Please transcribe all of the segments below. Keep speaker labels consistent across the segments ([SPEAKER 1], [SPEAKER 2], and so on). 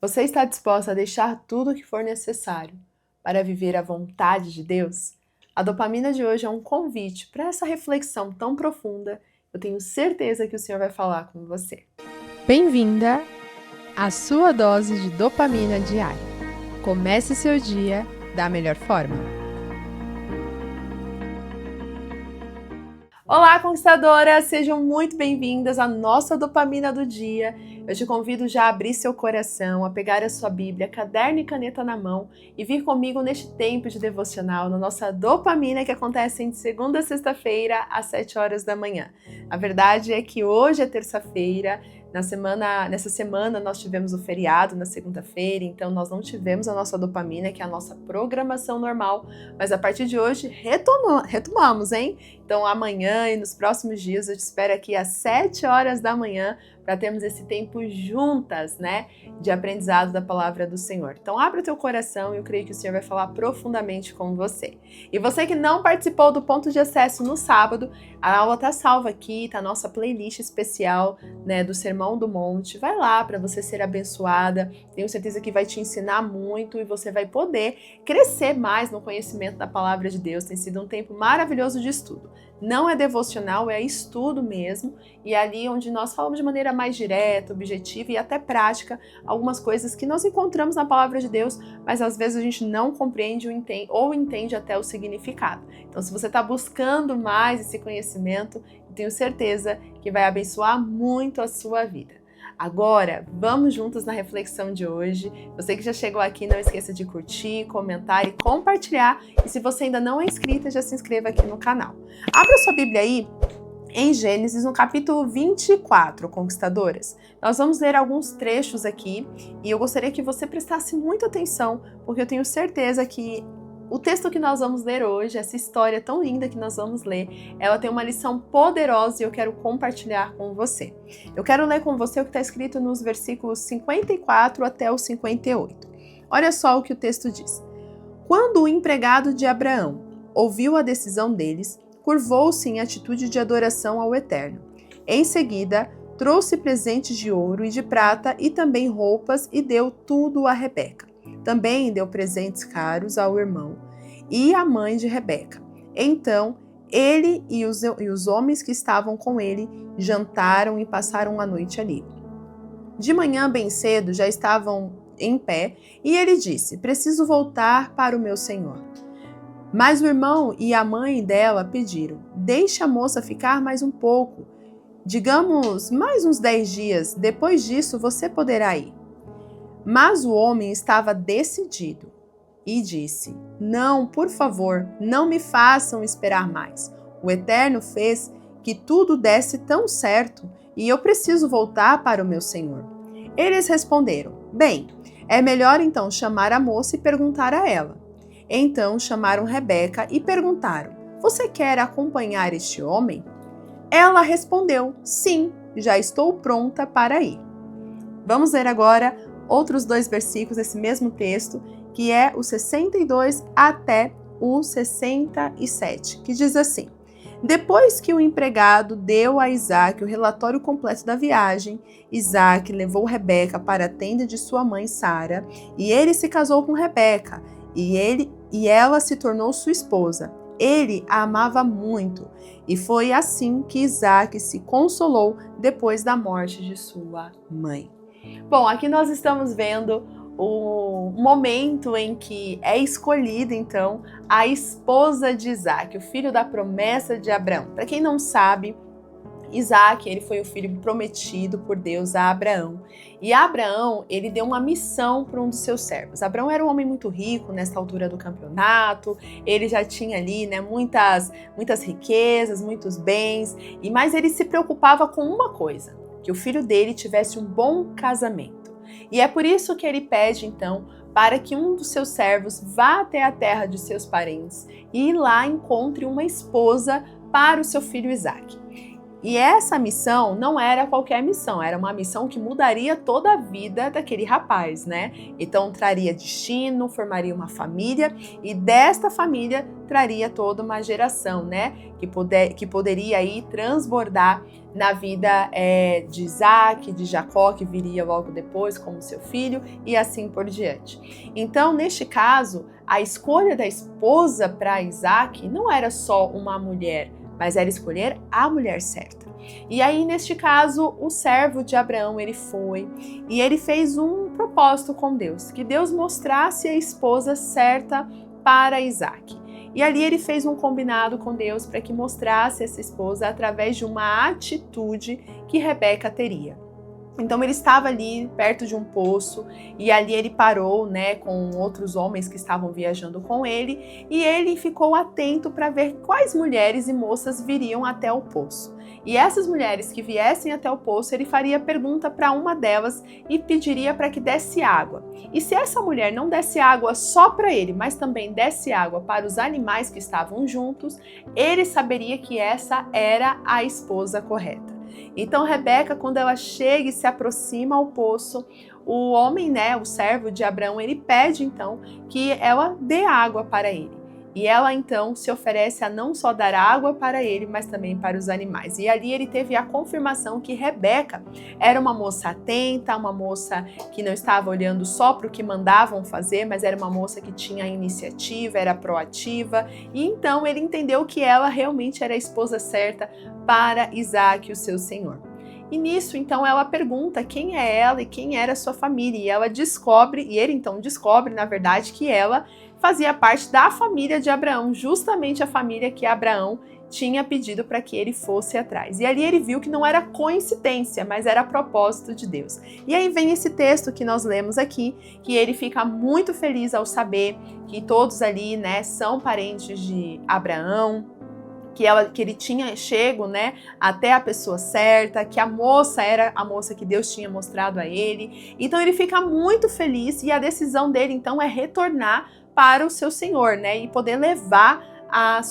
[SPEAKER 1] Você está disposta a deixar tudo o que for necessário para viver a vontade de Deus? A dopamina de hoje é um convite para essa reflexão tão profunda. Eu tenho certeza que o Senhor vai falar com você.
[SPEAKER 2] Bem-vinda à sua dose de dopamina diária. Comece seu dia da melhor forma.
[SPEAKER 1] Olá, conquistadoras! Sejam muito bem-vindas à nossa dopamina do dia. Eu te convido já a abrir seu coração, a pegar a sua Bíblia, caderno e caneta na mão e vir comigo neste tempo de devocional, na nossa dopamina que acontece de segunda a sexta-feira, às 7 horas da manhã. A verdade é que hoje é terça-feira, nessa semana nós tivemos o feriado na segunda-feira, então nós não tivemos a nossa dopamina, que é a nossa programação normal, mas a partir de hoje retomamos, hein? Então amanhã e nos próximos dias eu te espero aqui às 7 horas da manhã para termos esse tempo juntas, né, de aprendizado da palavra do Senhor. Então abre o teu coração e eu creio que o Senhor vai falar profundamente com você. E você que não participou do ponto de acesso no sábado, a aula tá salva aqui, tá a nossa playlist especial, né, do Sermão do Monte. Vai lá para você ser abençoada. Tenho certeza que vai te ensinar muito e você vai poder crescer mais no conhecimento da palavra de Deus. Tem sido um tempo maravilhoso de estudo. Não é devocional, é estudo mesmo, e é ali onde nós falamos de maneira mais direta, objetiva e até prática algumas coisas que nós encontramos na palavra de Deus, mas às vezes a gente não compreende ou entende até o significado. Então, se você está buscando mais esse conhecimento, eu tenho certeza que vai abençoar muito a sua vida. Agora, vamos juntos na reflexão de hoje. Você que já chegou aqui, não esqueça de curtir, comentar e compartilhar. E se você ainda não é inscrita, já se inscreva aqui no canal. Abra sua Bíblia aí em Gênesis, no capítulo 24, conquistadoras. Nós vamos ler alguns trechos aqui e eu gostaria que você prestasse muita atenção, porque eu tenho certeza que o texto que nós vamos ler hoje, essa história tão linda que nós vamos ler, ela tem uma lição poderosa e eu quero compartilhar com você. Eu quero ler com você o que está escrito nos versículos 54 até o 58. Olha só o que o texto diz. Quando o empregado de Abraão ouviu a decisão deles, curvou-se em atitude de adoração ao Eterno. Em seguida, trouxe presentes de ouro e de prata e também roupas e deu tudo a Rebeca. Também deu presentes caros ao irmão e à mãe de Rebeca. Então, ele e os homens que estavam com ele jantaram e passaram a noite ali. De manhã, bem cedo, já estavam em pé e ele disse: "Preciso voltar para o meu senhor." Mas o irmão e a mãe dela pediram: "Deixe a moça ficar mais um pouco. Digamos, mais uns 10 dias. Depois disso, você poderá ir." Mas o homem estava decidido e disse: "Não, por favor, não me façam esperar mais. O Eterno fez que tudo desse tão certo e eu preciso voltar para o meu senhor." Eles responderam: "Bem, é melhor então chamar a moça e perguntar a ela." Então chamaram Rebeca e perguntaram: "Você quer acompanhar este homem?" Ela respondeu: "Sim, já estou pronta para ir." Vamos ler agora outros 2 versículos desse mesmo texto, que é o 62 até o 67, que diz assim: Depois que o empregado deu a Isaac o relatório completo da viagem, Isaac levou Rebeca para a tenda de sua mãe Sara, e ele se casou com Rebeca, e ela se tornou sua esposa. Ele a amava muito, e foi assim que Isaac se consolou depois da morte de sua mãe. Bom, aqui nós estamos vendo o momento em que é escolhida, então, a esposa de Isaac, o filho da promessa de Abraão. Para quem não sabe, Isaac, ele foi o filho prometido por Deus a Abraão. E Abraão, ele deu uma missão para um dos seus servos. Abraão era um homem muito rico nessa altura do campeonato, ele já tinha ali, né, muitas riquezas, muitos bens, mas ele se preocupava com uma coisa: que o filho dele tivesse um bom casamento. E é por isso que ele pede, então, para que um dos seus servos vá até a terra de seus parentes e lá encontre uma esposa para o seu filho Isaac. E essa missão não era qualquer missão, era uma missão que mudaria toda a vida daquele rapaz, né? Então traria destino, formaria uma família e desta família traria toda uma geração, né? Que poderia aí transbordar na vida de Isaac, de Jacó, que viria logo depois como seu filho e assim por diante. Então, neste caso, a escolha da esposa para Isaac não era só uma mulher, mas era escolher a mulher certa. E aí, neste caso, o servo de Abraão, ele foi e ele fez um propósito com Deus, que Deus mostrasse a esposa certa para Isaac. E ali ele fez um combinado com Deus para que mostrasse essa esposa através de uma atitude que Rebeca teria. Então ele estava ali perto de um poço e ali ele parou, né, com outros homens que estavam viajando com ele e ele ficou atento para ver quais mulheres e moças viriam até o poço. E essas mulheres que viessem até o poço, ele faria pergunta para uma delas e pediria para que desse água. E se essa mulher não desse água só para ele, mas também desse água para os animais que estavam juntos, ele saberia que essa era a esposa correta. Então Rebeca, quando ela chega e se aproxima ao poço, o homem, né, o servo de Abraão, ele pede então que ela dê água para ele. E ela então se oferece a não só dar água para ele, mas também para os animais. E ali ele teve a confirmação que Rebeca era uma moça atenta, uma moça que não estava olhando só para o que mandavam fazer, mas era uma moça que tinha iniciativa, era proativa. E então ele entendeu que ela realmente era a esposa certa para Isaac, o seu senhor. E nisso, então, ela pergunta quem é ela e quem era a sua família. E ela descobre, e ele então descobre, na verdade, que ela fazia parte da família de Abraão, justamente a família que Abraão tinha pedido para que ele fosse atrás. E ali ele viu que não era coincidência, mas era propósito de Deus. E aí vem esse texto que nós lemos aqui, que ele fica muito feliz ao saber que todos ali, né, são parentes de Abraão, que ele tinha chego, né, até a pessoa certa, que a moça era a moça que Deus tinha mostrado a ele. Então ele fica muito feliz e a decisão dele então é retornar para o seu senhor, né, e poder levar a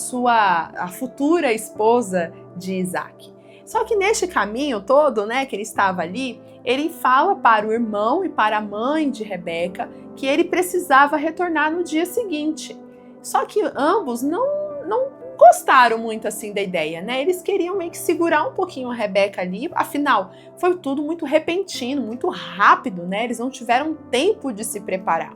[SPEAKER 1] futura esposa de Isaac. Só que neste caminho todo, né, que ele estava ali, ele fala para o irmão e para a mãe de Rebeca que ele precisava retornar no dia seguinte. Só que ambos não gostaram muito assim da ideia, né? Eles queriam meio que segurar um pouquinho a Rebeca ali, afinal, foi tudo muito repentino, muito rápido, né? Eles não tiveram tempo de se preparar.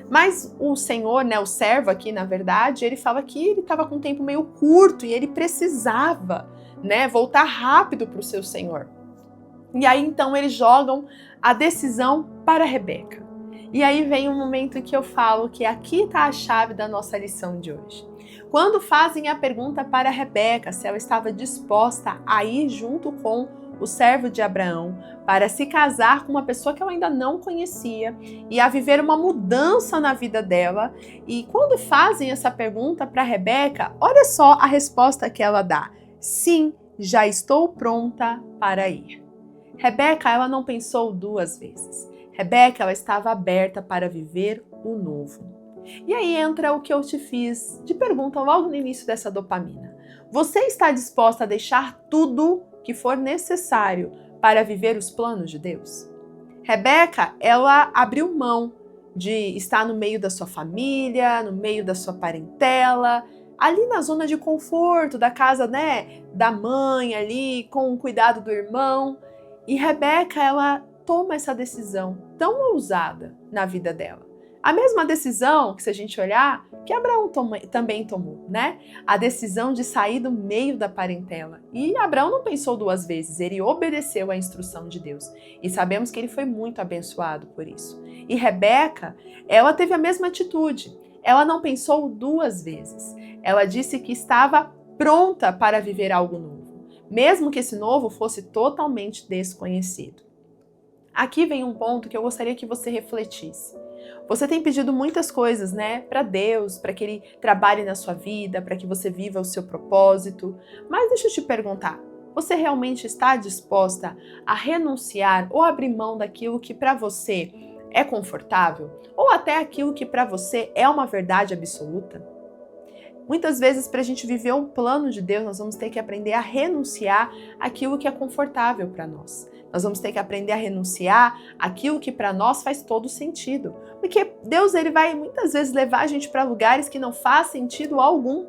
[SPEAKER 1] Mas o senhor, né, o servo aqui, na verdade, ele fala que ele estava com um tempo meio curto e ele precisava, né, voltar rápido para o seu senhor. E aí, então, eles jogam a decisão para Rebeca. E aí vem um momento que eu falo que aqui está a chave da nossa lição de hoje. Quando fazem a pergunta para Rebeca se ela estava disposta a ir junto com o servo de Abraão para se casar com uma pessoa que ela ainda não conhecia e a viver uma mudança na vida dela, e quando fazem essa pergunta para Rebeca, olha só a resposta que ela dá: sim, já estou pronta para ir. Rebeca, ela não pensou duas vezes. Rebeca, ela estava aberta para viver o novo. E aí entra o que eu te fiz de pergunta logo no início dessa dopamina. Você está disposta a deixar tudo que for necessário para viver os planos de Deus? Rebeca, ela abriu mão de estar no meio da sua família, no meio da sua parentela, ali na zona de conforto da casa, né, da mãe ali, com o cuidado do irmão. E Rebeca, ela toma essa decisão tão ousada na vida dela. A mesma decisão que, se a gente olhar, que Abraão também tomou, né? A decisão de sair do meio da parentela. E Abraão não pensou duas vezes, ele obedeceu à instrução de Deus. E sabemos que ele foi muito abençoado por isso. E Rebeca, ela teve a mesma atitude. Ela não pensou duas vezes. Ela disse que estava pronta para viver algo novo, mesmo que esse novo fosse totalmente desconhecido. Aqui vem um ponto que eu gostaria que você refletisse. Você tem pedido muitas coisas, né, para Deus, para que Ele trabalhe na sua vida, para que você viva o seu propósito. Mas deixa eu te perguntar, você realmente está disposta a renunciar ou abrir mão daquilo que para você é confortável? Ou até aquilo que para você é uma verdade absoluta? Muitas vezes, para a gente viver um plano de Deus, nós vamos ter que aprender a renunciar àquilo que é confortável para nós. Nós vamos ter que aprender a renunciar àquilo que para nós faz todo sentido. Porque Deus ele vai muitas vezes levar a gente para lugares que não faz sentido algum.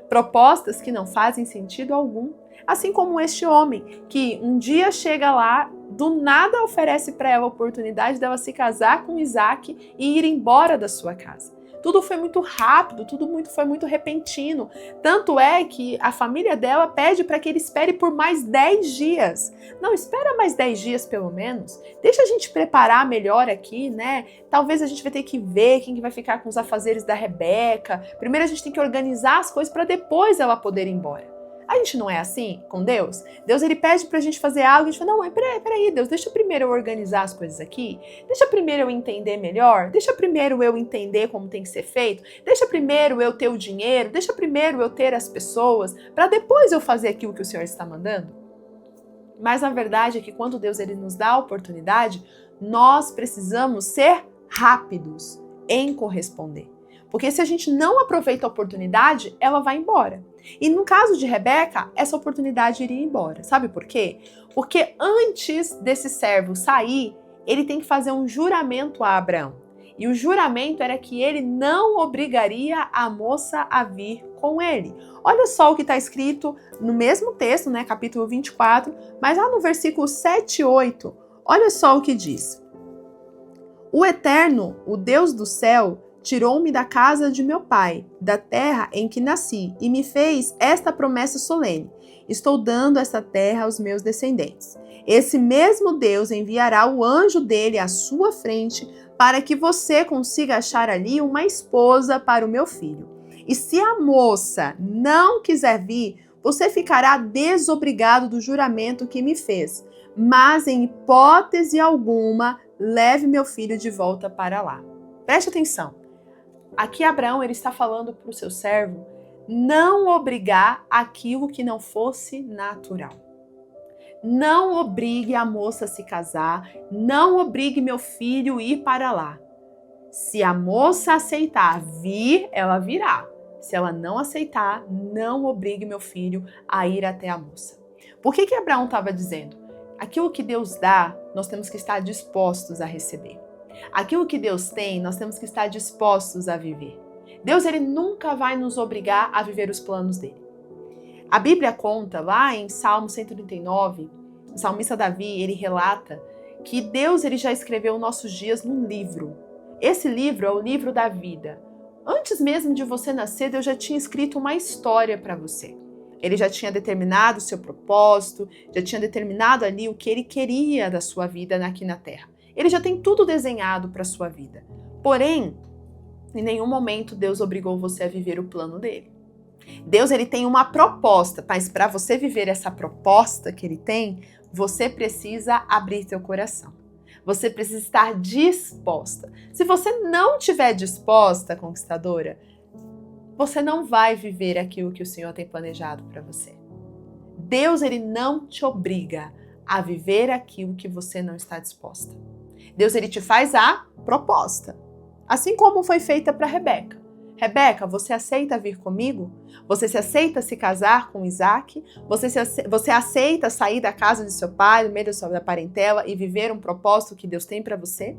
[SPEAKER 1] Propostas que não fazem sentido algum. Assim como este homem, que um dia chega lá, do nada oferece para ela a oportunidade dela se casar com Isaac e ir embora da sua casa. Tudo foi muito rápido, foi muito repentino. Tanto é que a família dela pede para que ele espere por mais 10 dias. Não, espera mais 10 dias pelo menos. Deixa a gente preparar melhor aqui, né? Talvez a gente vai ter que ver quem que vai ficar com os afazeres da Rebeca. Primeiro a gente tem que organizar as coisas para depois ela poder ir embora. A gente não é assim com Deus? Deus ele pede pra gente fazer algo e a gente fala, não, mas peraí, Deus, deixa primeiro eu organizar as coisas aqui, deixa primeiro eu entender melhor, deixa primeiro eu entender como tem que ser feito, deixa primeiro eu ter o dinheiro, deixa primeiro eu ter as pessoas, para depois eu fazer aquilo que o Senhor está mandando. Mas a verdade é que quando Deus ele nos dá a oportunidade, nós precisamos ser rápidos em corresponder. Porque se a gente não aproveita a oportunidade, ela vai embora. E no caso de Rebeca, essa oportunidade iria embora. Sabe por quê? Porque antes desse servo sair, ele tem que fazer um juramento a Abraão. E o juramento era que ele não obrigaria a moça a vir com ele. Olha só o que está escrito no mesmo texto, né, capítulo 24, mas lá no versículo 7 e 8, olha só o que diz. O Eterno, o Deus do céu, tirou-me da casa de meu pai, da terra em que nasci, e me fez esta promessa solene. Estou dando esta terra aos meus descendentes. Esse mesmo Deus enviará o anjo dele à sua frente para que você consiga achar ali uma esposa para o meu filho. E se a moça não quiser vir, você ficará desobrigado do juramento que me fez. Mas em hipótese alguma, leve meu filho de volta para lá. Preste atenção. Aqui Abraão ele está falando para o seu servo não obrigar aquilo que não fosse natural. Não obrigue a moça a se casar, não obrigue meu filho a ir para lá. Se a moça aceitar vir, ela virá. Se ela não aceitar, não obrigue meu filho a ir até a moça. Por que Abraão estava dizendo? Aquilo que Deus dá, nós temos que estar dispostos a receber. Aquilo que Deus tem, nós temos que estar dispostos a viver. Deus ele nunca vai nos obrigar a viver os planos dele. A Bíblia conta lá em Salmo 139, o salmista Davi, ele relata que Deus ele já escreveu nossos dias num livro. Esse livro é o livro da vida. Antes mesmo de você nascer, Deus já tinha escrito uma história para você. Ele já tinha determinado o seu propósito, já tinha determinado ali o que ele queria da sua vida aqui na Terra. Ele já tem tudo desenhado para a sua vida. Porém, em nenhum momento Deus obrigou você a viver o plano dele. Deus ele tem uma proposta, mas para você viver essa proposta que ele tem, você precisa abrir seu coração. Você precisa estar disposta. Se você não estiver disposta, conquistadora, você não vai viver aquilo que o Senhor tem planejado para você. Deus ele não te obriga a viver aquilo que você não está disposta. Deus ele te faz a proposta, assim como foi feita para Rebeca. Rebeca, você aceita vir comigo? Você se aceita se casar com Isaac? Você aceita sair da casa de seu pai, do meio da parentela e viver um propósito que Deus tem para você?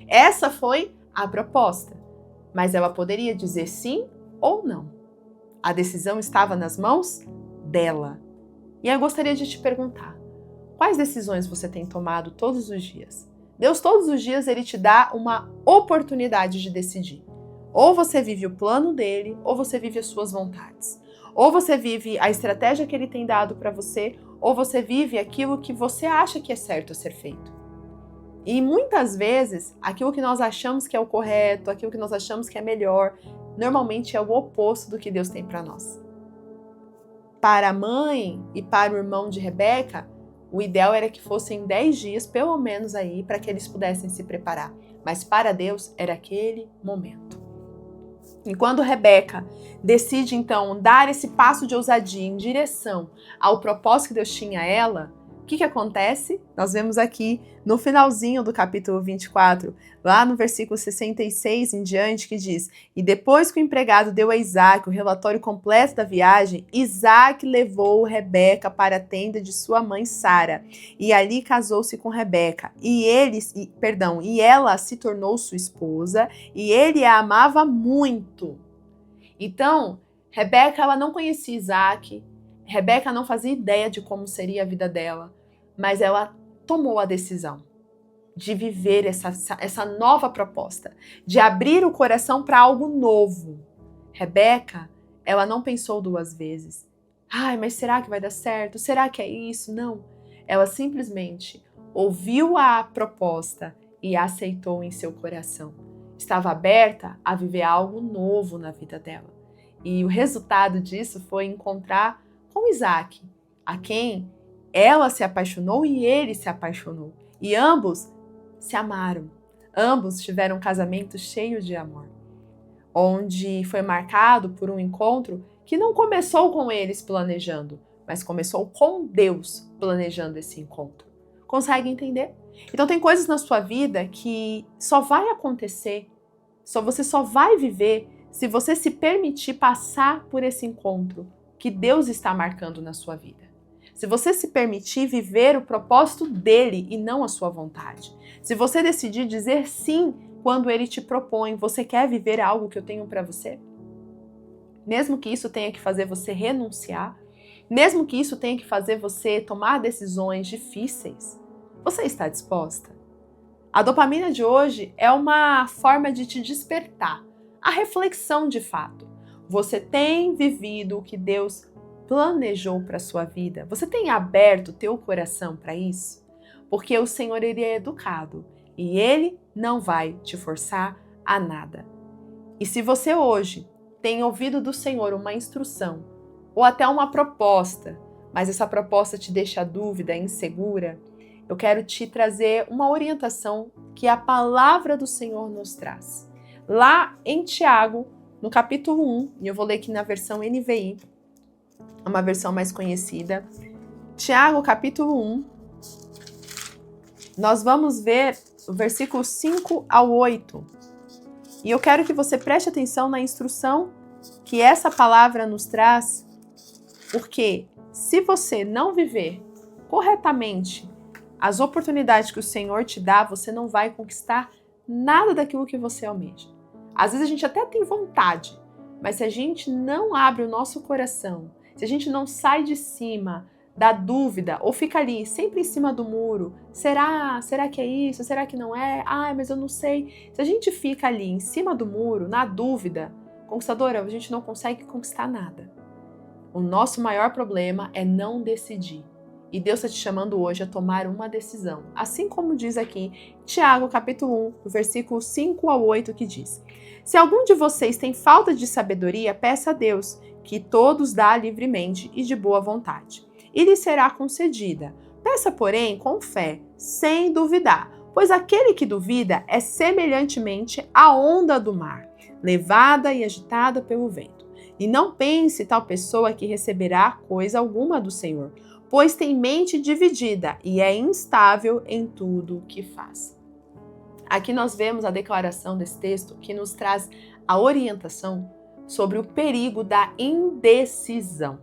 [SPEAKER 1] Essa foi a proposta, mas ela poderia dizer sim ou não. A decisão estava nas mãos dela. E eu gostaria de te perguntar, quais decisões você tem tomado todos os dias? Deus todos os dias ele te dá uma oportunidade de decidir. Ou você vive o plano dele, ou você vive as suas vontades. Ou você vive a estratégia que ele tem dado para você, ou você vive aquilo que você acha que é certo a ser feito. E muitas vezes, aquilo que nós achamos que é o correto, aquilo que nós achamos que é melhor, normalmente é o oposto do que Deus tem para nós. Para a mãe e para o irmão de Rebeca, o ideal era que fossem 10 dias, pelo menos aí, para que eles pudessem se preparar. Mas para Deus era aquele momento. E quando Rebeca decide, então, dar esse passo de ousadia em direção ao propósito que Deus tinha a ela, O que acontece? Nós vemos aqui no finalzinho do capítulo 24, lá no versículo 66 em diante, que diz: e depois que o empregado deu a Isaac o relatório completo da viagem, Isaac levou Rebeca para a tenda de sua mãe Sara, e ali casou-se com Rebeca. E ela se tornou sua esposa, e ele a amava muito. Então, Rebeca, ela não conhecia Isaac. Rebeca não fazia ideia de como seria a vida dela, mas ela tomou a decisão de viver essa nova proposta, de abrir o coração para algo novo. Rebeca, ela não pensou duas vezes. Ai, mas será que vai dar certo? Será que é isso? Não. Ela simplesmente ouviu a proposta e a aceitou em seu coração. Estava aberta a viver algo novo na vida dela. E o resultado disso foi encontrar com Isaac, a quem ela se apaixonou e ele se apaixonou. E ambos se amaram. Ambos tiveram um casamento cheio de amor, onde foi marcado por um encontro que não começou com eles planejando, mas começou com Deus planejando esse encontro. Consegue entender? Então tem coisas na sua vida que só vai acontecer, você só vai viver se você se permitir passar por esse encontro que Deus está marcando na sua vida. Se você se permitir viver o propósito dele e não a sua vontade. Se você decidir dizer sim quando ele te propõe, você quer viver algo que eu tenho para você? Mesmo que isso tenha que fazer você renunciar, mesmo que isso tenha que fazer você tomar decisões difíceis, você está disposta? A dopamina de hoje é uma forma de te despertar a reflexão de fato. Você tem vivido o que Deus planejou para a sua vida? Você tem aberto o teu coração para isso? Porque o Senhor, ele é educado e ele não vai te forçar a nada. E se você hoje tem ouvido do Senhor uma instrução ou até uma proposta, mas essa proposta te deixa dúvida, insegura, eu quero te trazer uma orientação que a palavra do Senhor nos traz. Lá em Tiago, no capítulo 1, e eu vou ler aqui na versão NVI, uma versão mais conhecida. Tiago, capítulo 1, nós vamos ver o versículo 5 ao 8. E eu quero que você preste atenção na instrução que essa palavra nos traz, porque se você não viver corretamente as oportunidades que o Senhor te dá, você não vai conquistar nada daquilo que você almeja. Às vezes a gente até tem vontade, mas se a gente não abre o nosso coração, se a gente não sai de cima da dúvida ou fica ali sempre em cima do muro, será que é isso? Será que não é? Ai, mas eu não sei. Se a gente fica ali em cima do muro, na dúvida, conquistadora, a gente não consegue conquistar nada. O nosso maior problema é não decidir. E Deus está te chamando hoje a tomar uma decisão. Assim como diz aqui Tiago, capítulo 1, versículo 5 ao 8, que diz: se algum de vocês tem falta de sabedoria, peça a Deus, que todos dá livremente e de boa vontade, e lhe será concedida. Peça, porém, com fé, sem duvidar, pois aquele que duvida é semelhantemente à onda do mar, levada e agitada pelo vento. E não pense tal pessoa que receberá coisa alguma do Senhor, pois tem mente dividida e é instável em tudo que faz. Aqui nós vemos a declaração desse texto que nos traz a orientação sobre o perigo da indecisão.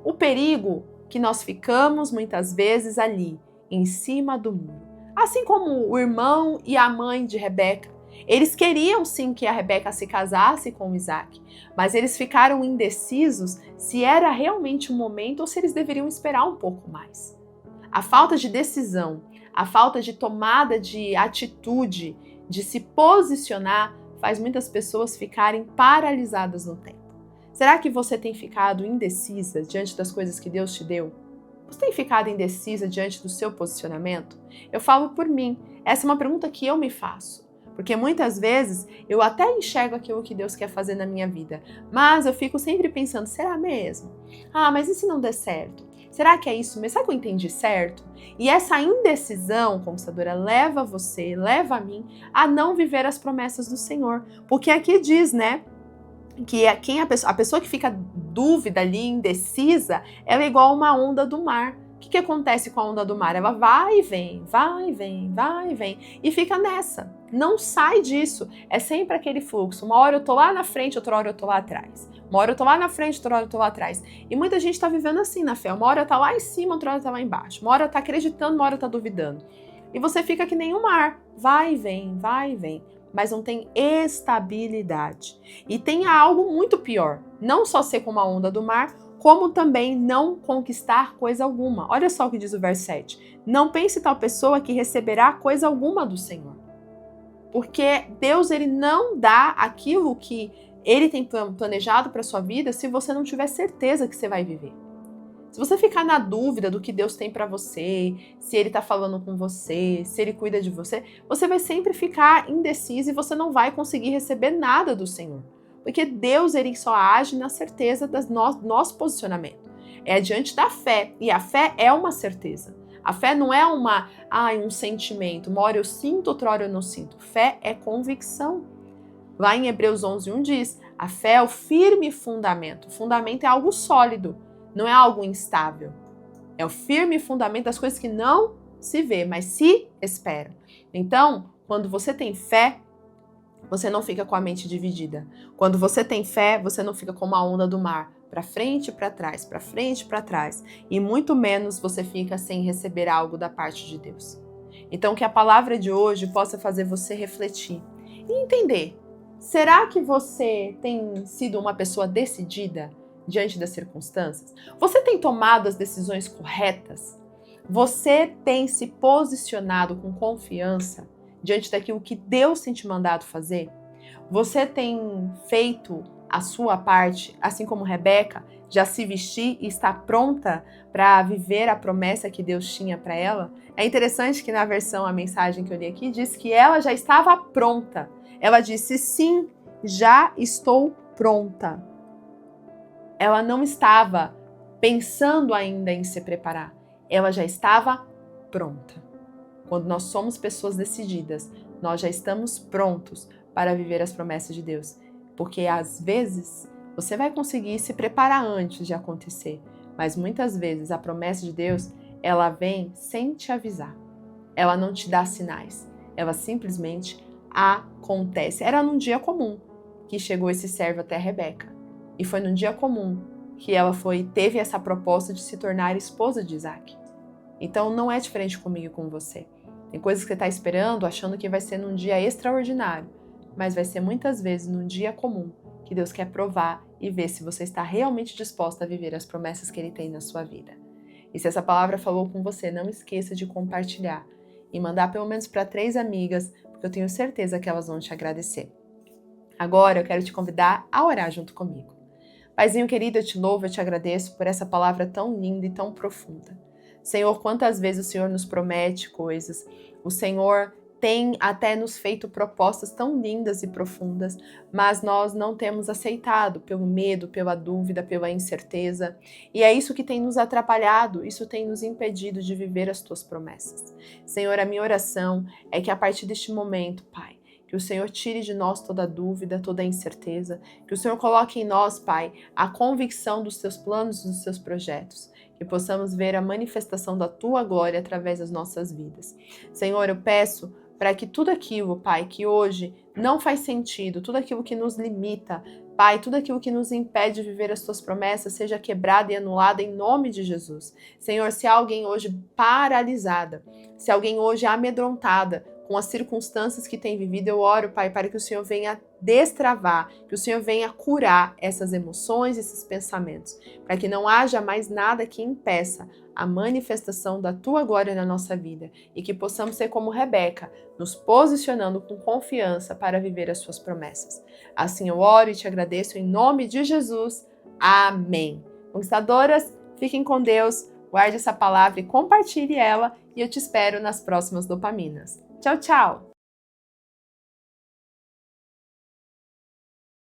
[SPEAKER 1] O perigo que nós ficamos muitas vezes ali, em cima do muro. Assim como o irmão e a mãe de Rebeca, eles queriam sim que a Rebeca se casasse com Isaac, mas eles ficaram indecisos se era realmente o momento ou se eles deveriam esperar um pouco mais. A falta de decisão, a falta de tomada de atitude, de se posicionar, faz muitas pessoas ficarem paralisadas no tempo. Será que você tem ficado indecisa diante das coisas que Deus te deu? Você tem ficado indecisa diante do seu posicionamento? Eu falo por mim, essa é uma pergunta que eu me faço. Porque muitas vezes eu até enxergo aquilo que Deus quer fazer na minha vida, mas eu fico sempre pensando, será mesmo? Ah, mas e se não der certo? Será que é isso mesmo? Será que eu entendi certo? E essa indecisão, conquistadora, leva você, leva a mim, a não viver as promessas do Senhor. Porque aqui diz, né, que a pessoa que fica dúvida ali, indecisa, ela é igual uma onda do mar, O que acontece com a onda do mar? Ela vai e vem, vai e vem, vai e vem, e fica nessa. Não sai disso. É sempre aquele fluxo. Uma hora eu tô lá na frente, outra hora eu tô lá atrás. Uma hora eu tô lá na frente, outra hora eu tô lá atrás. E muita gente tá vivendo assim na fé. Uma hora tá lá em cima, outra hora tá lá embaixo. Uma hora tá acreditando, uma hora tá duvidando. E você fica que nem o mar. Vai e vem, vai e vem. Mas não tem estabilidade. E tem algo muito pior. Não só ser como a onda do mar, como também não conquistar coisa alguma. Olha só o que diz o verso 7. Não pense tal pessoa que receberá coisa alguma do Senhor. Porque Deus, ele não dá aquilo que ele tem planejado para sua vida se você não tiver certeza que você vai viver. Se você ficar na dúvida do que Deus tem para você, se ele está falando com você, se ele cuida de você, você vai sempre ficar indeciso e você não vai conseguir receber nada do Senhor. Porque Deus, ele só age na certeza do nosso posicionamento. É diante da fé. E a fé é uma certeza. A fé não é um sentimento. Uma hora eu sinto, outra hora eu não sinto. Fé é convicção. Lá em Hebreus 11:1 diz, a fé é o firme fundamento. O fundamento é algo sólido, não é algo instável. É o firme fundamento das coisas que não se vê, mas se esperam. Então, quando você tem fé, você não fica com a mente dividida. Quando você tem fé, você não fica como a onda do mar, para frente e para trás, para frente e para trás. E muito menos você fica sem receber algo da parte de Deus. Então, que a palavra de hoje possa fazer você refletir e entender. Será que você tem sido uma pessoa decidida diante das circunstâncias? Você tem tomado as decisões corretas? Você tem se posicionado com confiança diante daquilo que Deus tem te mandado fazer? Você tem feito a sua parte, assim como Rebeca, já se vestir e está pronta para viver a promessa que Deus tinha para ela? É interessante que na versão, a mensagem que eu li aqui, diz que ela já estava pronta. Ela disse, sim, já estou pronta. Ela não estava pensando ainda em se preparar. Ela já estava pronta. Quando nós somos pessoas decididas, nós já estamos prontos para viver as promessas de Deus. Porque às vezes você vai conseguir se preparar antes de acontecer, mas muitas vezes a promessa de Deus, ela vem sem te avisar. Ela não te dá sinais. Ela simplesmente acontece. Era num dia comum que chegou esse servo até Rebeca. E foi num dia comum que ela teve essa proposta de se tornar esposa de Isaac. Então não é diferente comigo e com você. Tem coisas que você está esperando, achando que vai ser num dia extraordinário, mas vai ser muitas vezes num dia comum que Deus quer provar e ver se você está realmente disposta a viver as promessas que Ele tem na sua vida. E se essa palavra falou com você, não esqueça de compartilhar e mandar pelo menos para 3 amigas, porque eu tenho certeza que elas vão te agradecer. Agora eu quero te convidar a orar junto comigo. Paizinho querido, eu te louvo, eu te agradeço por essa palavra tão linda e tão profunda. Senhor, quantas vezes o Senhor nos promete coisas, o Senhor tem até nos feito propostas tão lindas e profundas, mas nós não temos aceitado pelo medo, pela dúvida, pela incerteza. E é isso que tem nos atrapalhado, isso tem nos impedido de viver as tuas promessas. Senhor, a minha oração é que a partir deste momento, Pai, que o Senhor tire de nós toda dúvida, toda incerteza, que o Senhor coloque em nós, Pai, a convicção dos teus planos e dos teus projetos, que possamos ver a manifestação da tua glória através das nossas vidas. Senhor, eu peço para que tudo aquilo, Pai, que hoje não faz sentido, tudo aquilo que nos limita, Pai, tudo aquilo que nos impede de viver as tuas promessas seja quebrado e anulado em nome de Jesus. Senhor, se há alguém hoje paralisada, se há alguém hoje amedrontada com as circunstâncias que tem vivido, eu oro, Pai, para que o Senhor venha destravar, que o Senhor venha curar essas emoções, esses pensamentos, para que não haja mais nada que impeça a manifestação da tua glória na nossa vida e que possamos ser como Rebeca, nos posicionando com confiança para viver as suas promessas. Assim eu oro e te agradeço em nome de Jesus. Amém. Conquistadoras, fiquem com Deus, guarde essa palavra e compartilhe ela e eu te espero nas próximas dopaminas. Tchau, tchau!